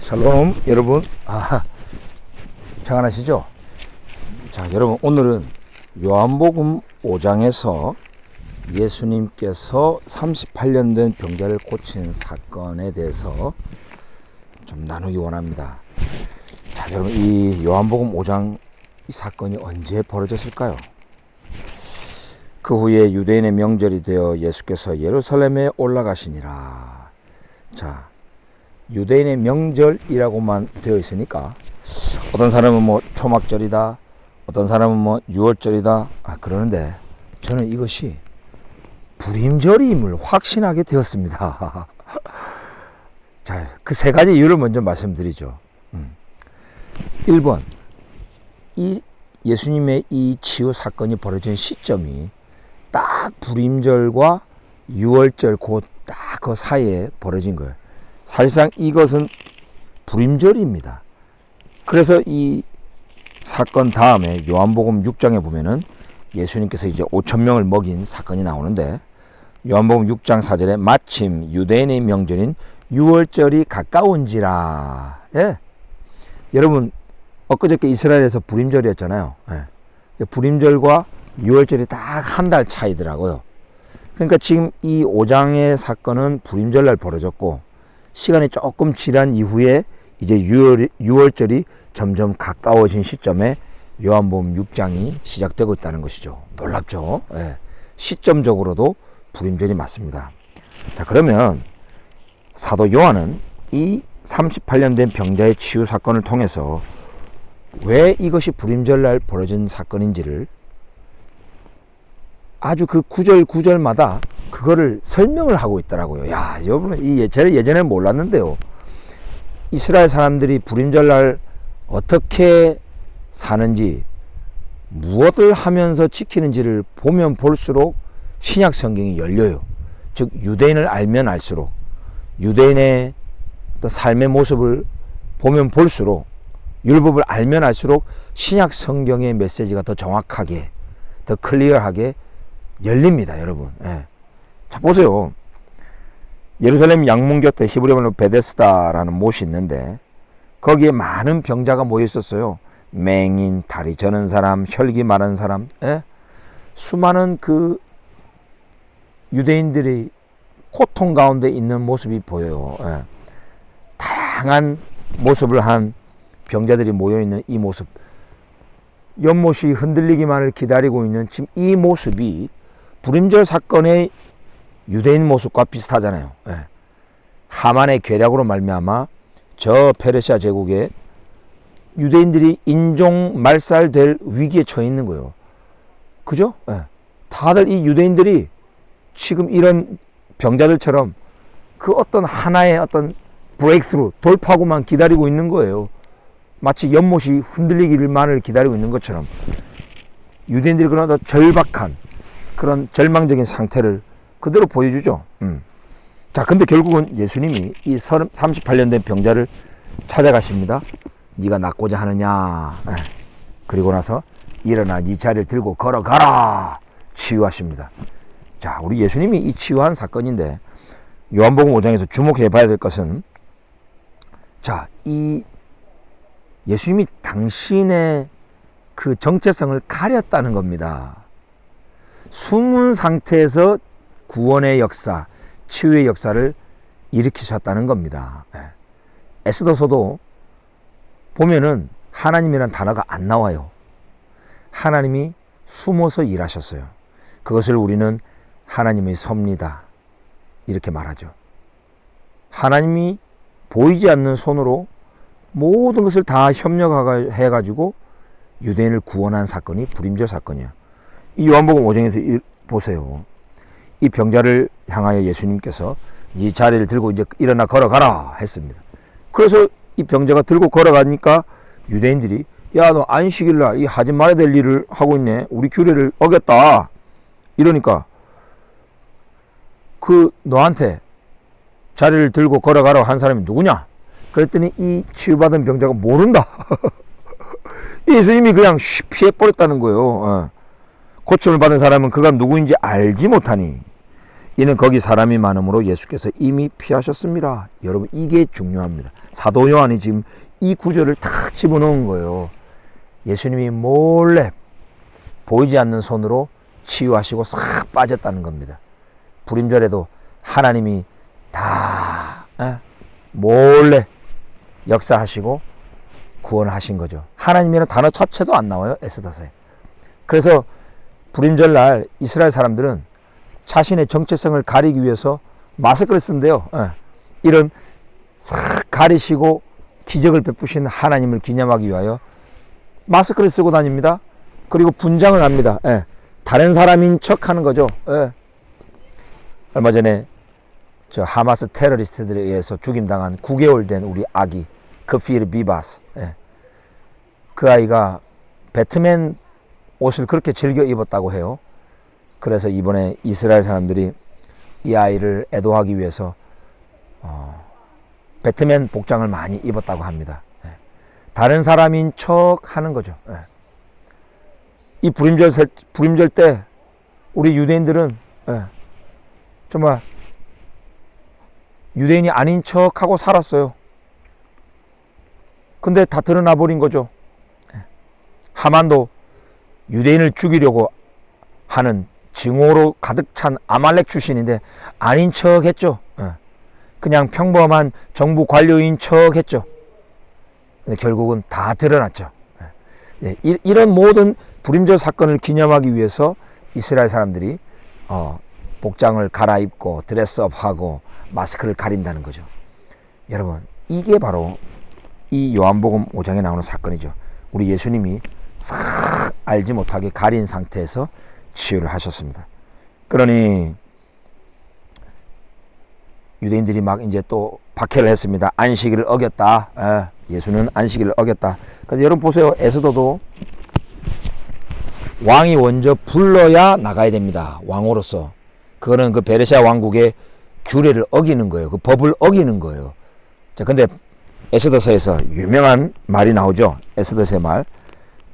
샬롬 여러분, 평안하시죠? 자, 여러분, 오늘은 요한복음 5장에서 예수님께서 38년 된 병자를 고친 사건에 대해서 좀 나누기 원합니다. 자, 여러분, 이 요한복음 5장 이 사건이 언제 벌어졌을까요? 그 후에 유대인의 명절이 되어 예수께서 예루살렘에 올라가시니라. 자, 유대인의 명절이라고만 되어 있으니까 어떤 사람은 뭐 초막절이다, 어떤 사람은 뭐 유월절이다 그러는데 저는 이것이 불임절임을 확신하게 되었습니다. 자, 그 세 가지 이유를 먼저 말씀드리죠. 1번, 이 예수님의 이 치유 사건이 벌어진 시점이 딱 불임절과 유월절 딱 그 사이에 벌어진 거예요. 사실상 이것은 불임절입니다. 그래서 이 사건 다음에 요한복음 6장에 보면은 예수님께서 이제 5,000명을 먹인 사건이 나오는데, 요한복음 6장 4절에 마침 유대인의 명절인 유월절이 가까운지라. 예. 여러분, 엊그저께 이스라엘에서 불임절이었잖아요. 예. 불임절과 유월절이 딱 한 달 차이더라고요. 그러니까 지금 이 5장의 사건은 불임절날 벌어졌고, 시간이 조금 지난 이후에 이제 유월절이 점점 가까워진 시점에 요한복음 6장이 시작되고 있다는 것이죠. 놀랍죠? 예. 시점적으로도 불임절이 맞습니다. 자, 그러면 사도 요한은 이 38년 된 병자의 치유 사건을 통해서 왜 이것이 불임절날 벌어진 사건인지를 아주 그 구절마다 그거를 설명을 하고 있더라고요. 야, 여러분, 제가 예전에 몰랐는데요. 이스라엘 사람들이 불임절날 어떻게 사는지, 무엇을 하면서 지키는지를 보면 볼수록 신약 성경이 열려요. 즉, 유대인을 알면 알수록, 유대인의 삶의 모습을 보면 볼수록, 율법을 알면 알수록 신약 성경의 메시지가 더 정확하게, 더 클리어하게 열립니다, 여러분. 예. 자, 보세요. 예루살렘 양문 곁에 히브리 말로 베데스다라는 못이 있는데, 거기에 많은 병자가 모여 있었어요. 맹인, 다리 저는 사람, 혈기 마른 사람, 예? 수많은 그 유대인들이 고통 가운데 있는 모습이 보여요. 예. 다양한 모습을 한 병자들이 모여 있는 이 모습, 연못이 흔들리기만을 기다리고 있는 지금 이 모습이 불임절 사건의 유대인 모습과 비슷하잖아요. 예. 하만의 계략으로 말미암아 저 페르시아 제국에 유대인들이 인종 말살될 위기에 처해 있는 거예요. 그죠? 예. 다들 이 유대인들이 지금 이런 병자들처럼 그 어떤 하나의 어떤 브레이크스루, 돌파구만 기다리고 있는 거예요. 마치 연못이 흔들리기만을 기다리고 있는 것처럼 유대인들이 그런 어떤 절박한 그런 절망적인 상태를 그대로 보여주죠. 자, 근데 결국은 예수님이 이 38년 된 병자를 찾아가십니다. 네가 낫고자 하느냐. 그리고 나서 일어나 네 자리를 들고 걸어가라. 치유하십니다. 자, 우리 예수님이 이 치유한 사건인데, 요한복음 5장에서 주목해 봐야 될 것은, 자, 이 예수님이 당신의 그 정체성을 가렸다는 겁니다. 숨은 상태에서 구원의 역사, 치유의 역사를 일으키셨다는 겁니다. 에스더서도 보면은 하나님이라는 단어가 안 나와요. 하나님이 숨어서 일하셨어요. 그것을 우리는 하나님의 섭니다, 이렇게 말하죠. 하나님이 보이지 않는 손으로 모든 것을 다 협력해가지고 유대인을 구원한 사건이 불임절 사건이야. 이 요한복음 5장에서 보세요. 이 병자를 향하여 예수님께서 이 자리를 들고 이제 일어나 걸어가라 했습니다. 그래서 이 병자가 들고 걸어가니까 유대인들이, 야, 너 안식일날 이 하지 말아야 될 일을 하고 있네. 우리 규례를 어겼다. 이러니까 그 너한테 자리를 들고 걸어가라 한 사람이 누구냐? 그랬더니 이 치유받은 병자가 모른다. 예수님이 그냥 피해버렸다는 거예요. 고침을 받은 사람은 그가 누구인지 알지 못하니 이는 거기 사람이 많으므로 예수께서 이미 피하셨습니다. 여러분, 이게 중요합니다. 사도 요한이 지금 이 구절을 탁 집어넣은 거예요. 예수님이 몰래 보이지 않는 손으로 치유하시고 싹 빠졌다는 겁니다. 불임절에도 하나님이 다 몰래 역사하시고 구원하신 거죠. 하나님이라는 단어 자체도 안 나와요, 에스더서에. 그래서 불임절날 이스라엘 사람들은 자신의 정체성을 가리기 위해서 마스크를 쓴대요. 이런 싹 가리시고 기적을 베푸신 하나님을 기념하기 위하여 마스크를 쓰고 다닙니다. 그리고 분장을 합니다. 다른 사람인 척 하는 거죠. 얼마 전에 저 하마스 테러리스트들에 의해서 죽임당한 9개월 된 우리 아기 그필 비바스, 그 아이가 배트맨 옷을 그렇게 즐겨 입었다고 해요. 그래서 이번에 이스라엘 사람들이 이 아이를 애도하기 위해서 배트맨 복장을 많이 입었다고 합니다. 다른 사람인 척 하는 거죠. 이 불임절 때 우리 유대인들은 정말 유대인이 아닌 척하고 살았어요. 근데 다 드러나 버린 거죠. 하만도 유대인을 죽이려고 하는 증오로 가득 찬 아말렉 출신인데 아닌 척 했죠. 그냥 평범한 정부 관료인 척 했죠. 근데 결국은 다 드러났죠. 이런 모든 불임절 사건을 기념하기 위해서 이스라엘 사람들이 복장을 갈아입고 드레스업하고 마스크를 가린다는 거죠. 여러분, 이게 바로 이 요한복음 5장에 나오는 사건이죠. 우리 예수님이 싹 알지 못하게 가린 상태에서 치유를 하셨습니다. 그러니 유대인들이 막 이제 또 박해를 했습니다. 안식일을 어겼다. 예수는 안식일을 어겼다. 그래서 여러분 보세요. 에스더도 왕이 먼저 불러야 나가야 됩니다. 왕으로서. 그거는 그 베르시아 왕국의 규례를 어기는 거예요. 그 법을 어기는 거예요. 자, 근데 에스더서에서 유명한 말이 나오죠. 에스더서의 말.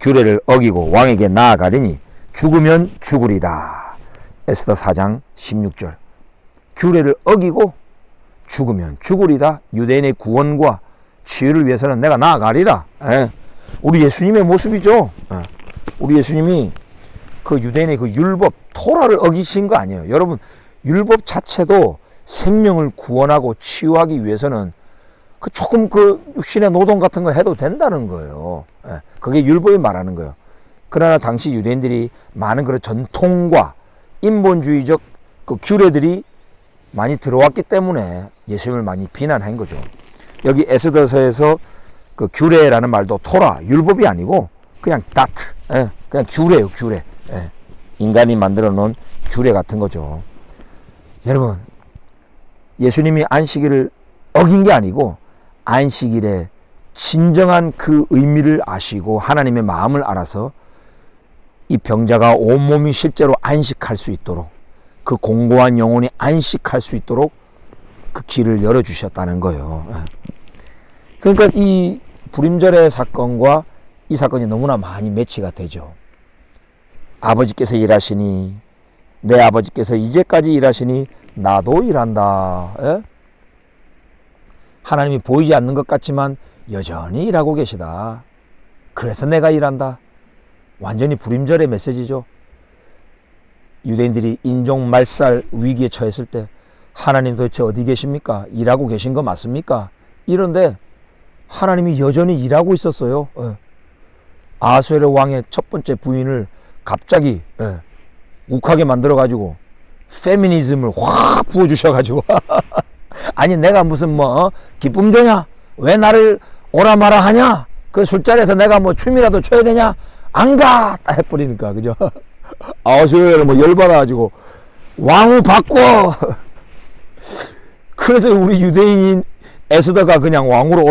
규례를 어기고 왕에게 나아가리니 죽으면 죽으리다. 에스더 4장 16절. 규례를 어기고 죽으면 죽으리다. 유대인의 구원과 치유를 위해서는 내가 나아가리라. 우리 예수님의 모습이죠. 우리 예수님이 그 유대인의 그 율법, 토라를 어기신 거 아니에요. 여러분, 율법 자체도 생명을 구원하고 치유하기 위해서는 그 조금 그 육신의 노동 같은 거 해도 된다는 거예요. 그게 율법이 말하는 거예요. 그러나 당시 유대인들이 많은 그런 전통과 인본주의적 그 규례들이 많이 들어왔기 때문에 예수님을 많이 비난한 거죠. 여기 에스더서에서 그 규례라는 말도 토라, 율법이 아니고 그냥 다트, 그냥 규례예요, 규례. 인간이 만들어 놓은 규례 같은 거죠. 여러분, 예수님이 안식일을 어긴 게 아니고 안식일의 진정한 그 의미를 아시고 하나님의 마음을 알아서 이 병자가 온몸이 실제로 안식할 수 있도록, 그 공고한 영혼이 안식할 수 있도록 그 길을 열어주셨다는 거예요. 그러니까 이 불임절의 사건과 이 사건이 너무나 많이 매치가 되죠. 아버지께서 일하시니, 내 아버지께서 이제까지 일하시니 나도 일한다. 하나님이 보이지 않는 것 같지만 여전히 일하고 계시다. 그래서 내가 일한다. 완전히 불임절의 메시지죠. 유대인들이 인종 말살 위기에 처했을 때 하나님 도대체 어디 계십니까? 일하고 계신 거 맞습니까? 이런데 하나님이 여전히 일하고 있었어요. 아하수에르 왕의 첫 번째 부인을 갑자기 욱하게 만들어가지고 페미니즘을 확 부어주셔가지고 아니 내가 무슨 뭐 기쁨조냐? 왜 나를 오라 마라 하냐? 그 술자리에서 내가 뭐 춤이라도 춰야 되냐? 안 가! 딱 해버리니까 그죠? 아하수에르 뭐 열받아가지고 왕후 바꿔! 그래서 우리 유대인인 에스더가 그냥 왕으로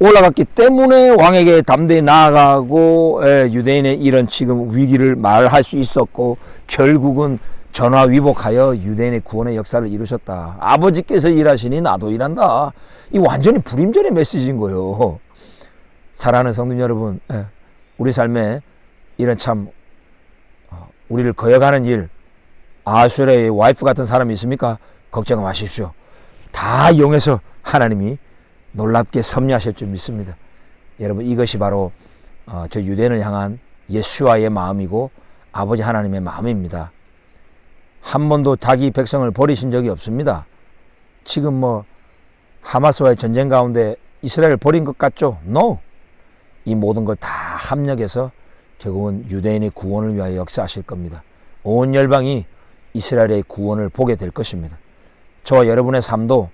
올라갔기 때문에 왕에게 담대히 나아가고 유대인의 이런 지금 위기를 말할 수 있었고 결국은 전화위복하여 유대인의 구원의 역사를 이루셨다. 아버지께서 일하시니 나도 일한다. 이 완전히 불임절의 메시지인 거예요. 사랑하는 성도 여러분, 우리 삶에 이런 참 우리를 거역하는 일, 아수라의 와이프 같은 사람이 있습니까? 걱정 마십시오. 다 이용해서 하나님이 놀랍게 섭리하실 줄 믿습니다. 여러분, 이것이 바로 저 유대인을 향한 예수와의 마음이고 아버지 하나님의 마음입니다. 한 번도 자기 백성을 버리신 적이 없습니다. 지금 뭐 하마스와의 전쟁 가운데 이스라엘을 버린 것 같죠? No! 이 모든 걸 다 합력해서 결국은 유대인의 구원을 위하여 역사하실 겁니다. 온 열방이 이스라엘의 구원을 보게 될 것입니다. 저와 여러분의 삶도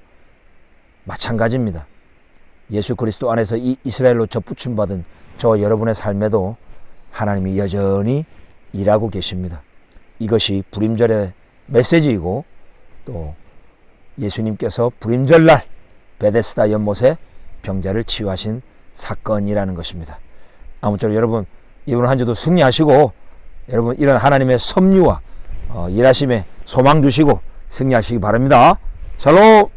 마찬가지입니다. 예수 그리스도 안에서 이 이스라엘로 접붙임 받은 저와 여러분의 삶에도 하나님이 여전히 일하고 계십니다. 이것이 부림절의 메시지이고 또 예수님께서 부림절날 베데스다 연못에 병자를 치유하신 사건이라는 것입니다. 아무쪼록 여러분 이번 한 주도 승리하시고 여러분 이런 하나님의 섭리와 일하심에 소망 두시고 승리하시기 바랍니다. 샬롬.